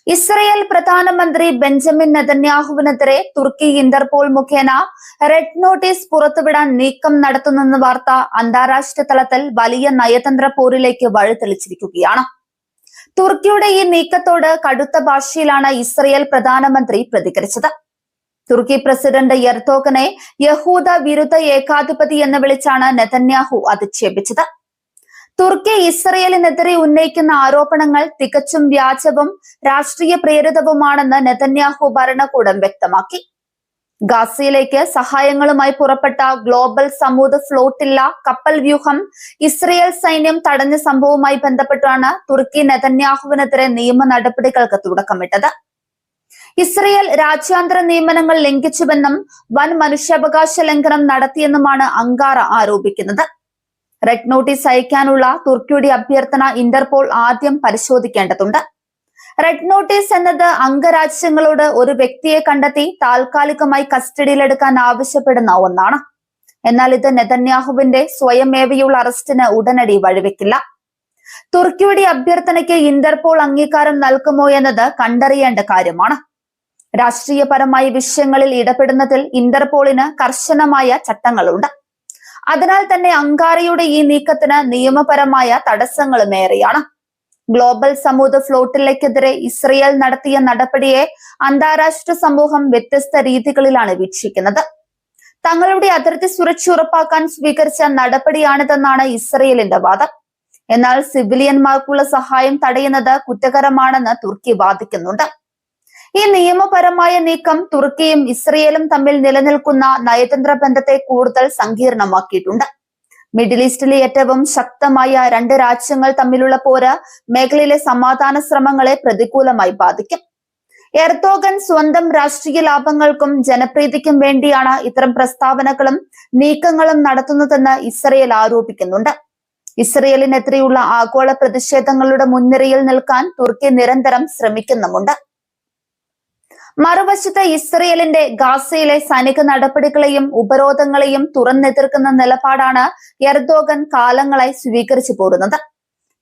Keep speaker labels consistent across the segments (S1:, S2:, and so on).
S1: Israel പ്രധാനമന്ത്രി Benjamin നെതന്യാഹുവിനെതിരെ തുർക്കി Interpol മുഖേന red notice പുറത്തുവിടാൻ നീക്കം നടത്തുന്നെന്ന വാർത്ത അന്താരാഷ്ട്ര തലത്തിൽ വലിയ നയതന്ത്ര പോരിലേക്ക് വഴിതെളിച്ചിരിക്കുകയാണ്. തുർക്കിയുടെ ഈ നീക്കത്തോട് കടുത്ത ഭാഷയിലാണ് ഇസ്രയേൽ പ്രധാനമന്ത്രി പ്രതികരിച്ചത്. തുർക്കി പ്രസിഡന്റ് എർദോഗനെ യഹൂദ വിരുദ്ധ ഏകാധിപതി എന്ന് വിളിച്ചാണ് നെതന്യാഹു അധിക്ഷേപിച്ചത്. തുർക്കി ഇസ്രയേലിനെതിരെ ഉന്നയിക്കുന്ന ആരോപണങ്ങൾ തികച്ചും വ്യാജവും രാഷ്ട്രീയ പ്രേരിതവുമാണെന്ന് നെതന്യാഹു ഭരണകൂടം വ്യക്തമാക്കി. ഗാസയിലേക്ക് സഹായങ്ങളുമായി പുറപ്പെട്ട ഗ്ലോബൽ സമൂദ് ഫ്ലോട്ടില്ല കപ്പൽ വ്യൂഹം ഇസ്രയേൽ സൈന്യം തടഞ്ഞ സംഭവവുമായി ബന്ധപ്പെട്ടാണ് തുർക്കി നെതന്യാഹുവിനെതിരെ നിയമ നടപടികൾക്ക് തുടക്കമിട്ടത്. ഇസ്രയേൽ രാജ്യാന്തര നിയമനങ്ങൾ ലംഘിച്ചുവെന്നും വൻ മനുഷ്യാവകാശ ലംഘനം നടത്തിയെന്നുമാണ് അങ്കാറ ആരോപിക്കുന്നത്. റെഡ് നോട്ടീസ് അയക്കാനുള്ള തുർക്കിയുടെ അഭ്യർത്ഥന ഇന്റർപോൾ ആദ്യം പരിശോധിക്കേണ്ടതുണ്ട്. റെഡ് നോട്ടീസ് എന്നത് അംഗരാജ്യങ്ങളോട് ഒരു വ്യക്തിയെ കണ്ടെത്തി താൽക്കാലികമായി കസ്റ്റഡിയിലെടുക്കാൻ ആവശ്യപ്പെടുന്ന ഒന്നാണ്. എന്നാൽ ഇത് നെതന്യാഹുവിന്റെ സ്വയമേവയുള്ള അറസ്റ്റിന് ഉടനടി വഴിവെക്കില്ല. തുർക്കിയുടെ അഭ്യർത്ഥനയ്ക്ക് ഇന്റർപോൾ അംഗീകാരം നൽകുമോ എന്നത് കണ്ടറിയേണ്ട കാര്യമാണ്. രാഷ്ട്രീയപരമായ വിഷയങ്ങളിൽ ഇടപെടുന്നതിൽ ഇന്റർപോളിന് കർശനമായ ചട്ടങ്ങളുണ്ട്. അതിനാൽ തന്നെ അങ്കാറയുടെ ഈ നീക്കത്തിന് നിയമപരമായ തടസ്സങ്ങളും ഏറെയാണ്. ഗ്ലോബൽ സമൂദ് ഫ്ലോട്ടില്ലയ്ക്കെതിരെ ഇസ്രയേൽ നടത്തിയ നടപടിയെ അന്താരാഷ്ട്ര സമൂഹം വ്യത്യസ്ത രീതികളിലാണ് വീക്ഷിക്കുന്നത്. തങ്ങളുടെ അതിർത്തി സുരക്ഷ ഉറപ്പാക്കാൻ സ്വീകരിച്ച നടപടിയാണിതെന്നാണ് ഇസ്രയേലിന്റെ വാദം. എന്നാൽ സിവിലിയന്മാർക്കുള്ള സഹായം തടയുന്നത് കുറ്റകരമാണെന്ന് തുർക്കി വാദിക്കുന്നുണ്ട്. ഈ നിയമപരമായ നീക്കം തുർക്കിയും ഇസ്രയേലും തമ്മിൽ നിലനിൽക്കുന്ന നയതന്ത്ര ബന്ധത്തെ കൂടുതൽ സങ്കീർണമാക്കിയിട്ടുണ്ട്. മിഡിൽ ഈസ്റ്റിലെ ഏറ്റവും ശക്തമായ രണ്ട് രാജ്യങ്ങൾ തമ്മിലുള്ള പോര് മേഖലയിലെ സമാധാന ശ്രമങ്ങളെ പ്രതികൂലമായി ബാധിക്കും. എർദോഗൻ സ്വന്തം രാഷ്ട്രീയ ലാഭങ്ങൾക്കും ജനപ്രീതിക്കും വേണ്ടിയാണ് ഇത്തരം പ്രസ്താവനകളും നീക്കങ്ങളും നടത്തുന്നതെന്ന് ഇസ്രയേൽ ആരോപിക്കുന്നുണ്ട്. ഇസ്രയേലിനെതിരെയുള്ള ആഗോള പ്രതിഷേധങ്ങളുടെ മുൻനിരയിൽ നിൽക്കാൻ തുർക്കി നിരന്തരം ശ്രമിക്കുന്നുമുണ്ട്. മറുവശത്ത് ഇസ്രയേലിന്റെ ഗാസയിലെ സൈനിക നടപടികളെയും ഉപരോധങ്ങളെയും തുറന്നെതിർക്കുന്ന നിലപാടാണ് എർദോഗൻ കാലങ്ങളായി സ്വീകരിച്ചു പോരുന്നത്.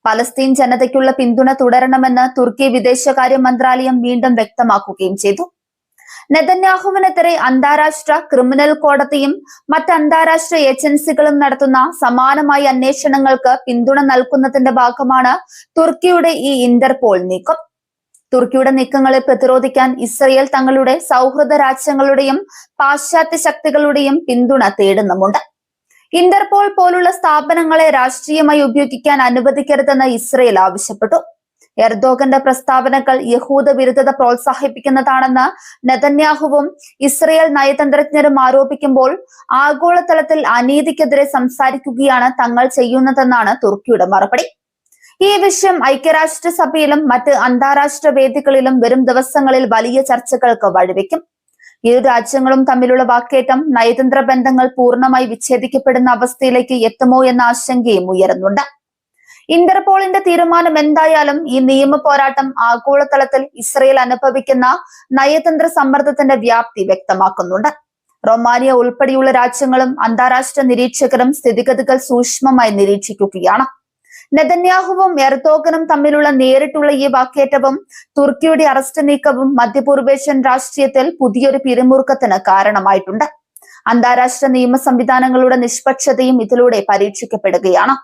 S1: പലസ്തീൻ ജനതയ്ക്കുള്ള പിന്തുണ തുടരണമെന്ന് തുർക്കി വിദേശകാര്യ മന്ത്രാലയം വീണ്ടും വ്യക്തമാക്കുകയും ചെയ്തു. നെതന്യാഹുവിനെതിരെ അന്താരാഷ്ട്ര ക്രിമിനൽ കോടതിയും മറ്റ് അന്താരാഷ്ട്ര ഏജൻസികളും നടത്തുന്ന സമാനമായ അന്വേഷണങ്ങൾക്ക് പിന്തുണ നൽകുന്നതിന്റെ ഭാഗമാണ് തുർക്കിയുടെ ഈ ഇന്റർപോൾ നീക്കം. തുർക്കിയുടെ നീക്കങ്ങളെ പ്രതിരോധിക്കാൻ ഇസ്രയേൽ തങ്ങളുടെ സൗഹൃദ രാജ്യങ്ങളുടെയും പാശ്ചാത്യ ശക്തികളുടെയും പിന്തുണ തേടുന്നുമുണ്ട്. ഇന്റർപോൾ പോലുള്ള സ്ഥാപനങ്ങളെ രാഷ്ട്രീയമായി ഉപയോഗിക്കാൻ അനുവദിക്കരുതെന്ന് ഇസ്രയേൽ ആവശ്യപ്പെട്ടു. എർദോഗന്റെ പ്രസ്താവനകൾ യഹൂദ വിരുദ്ധത പ്രോത്സാഹിപ്പിക്കുന്നതാണെന്ന് നെതന്യാഹുവും ഇസ്രയേൽ നയതന്ത്രജ്ഞരും ആരോപിക്കുമ്പോൾ ആഗോളതലത്തിൽ അനീതിക്കെതിരെ സംസാരിക്കുകയാണ് തങ്ങൾ ചെയ്യുന്നതെന്നാണ് തുർക്കിയുടെ മറുപടി. ഈ വിഷയം ഐക്യരാഷ്ട്രസഭയിലും മറ്റ് അന്താരാഷ്ട്ര വേദികളിലും വരും ദിവസങ്ങളിൽ വലിയ ചർച്ചകൾക്ക് വഴിവെക്കും. ഇരു രാജ്യങ്ങളും തമ്മിലുള്ള വാക്കേറ്റം നയതന്ത്ര ബന്ധങ്ങൾ പൂർണ്ണമായി വിച്ഛേദിക്കപ്പെടുന്ന അവസ്ഥയിലേക്ക് എത്തുമോ എന്ന ആശങ്കയും ഉയരുന്നുണ്ട്. ഇന്റർപോളിന്റെ തീരുമാനം എന്തായാലും ഈ നിയമ പോരാട്ടം ആഗോളതലത്തിൽ ഇസ്രയേൽ അനുഭവിക്കുന്ന നയതന്ത്ര സമ്മർദ്ദത്തിന്റെ വ്യാപ്തി വ്യക്തമാക്കുന്നുണ്ട്. റൊമാനിയ ഉൾപ്പെടെയുള്ള രാജ്യങ്ങളും അന്താരാഷ്ട്ര നിരീക്ഷകരും സ്ഥിതിഗതികൾ സൂക്ഷ്മമായി നിരീക്ഷിക്കുകയാണ്. നെതന്യാഹുവും എർദോഗനും തമ്മിലുള്ള നേരിട്ടുള്ള ഈ വാക്കേറ്റവും തുർക്കിയുടെ അറസ്റ്റ് നീക്കവും മധ്യപൂർവേഷ്യൻ രാഷ്ട്രീയത്തിൽ പുതിയൊരു പിരിമുറുക്കത്തിന് കാരണമായിട്ടുണ്ട്. അന്താരാഷ്ട്ര നിയമ സംവിധാനങ്ങളുടെ നിഷ്പക്ഷതയും ഇതിലൂടെ പരീക്ഷിക്കപ്പെടുകയാണ്.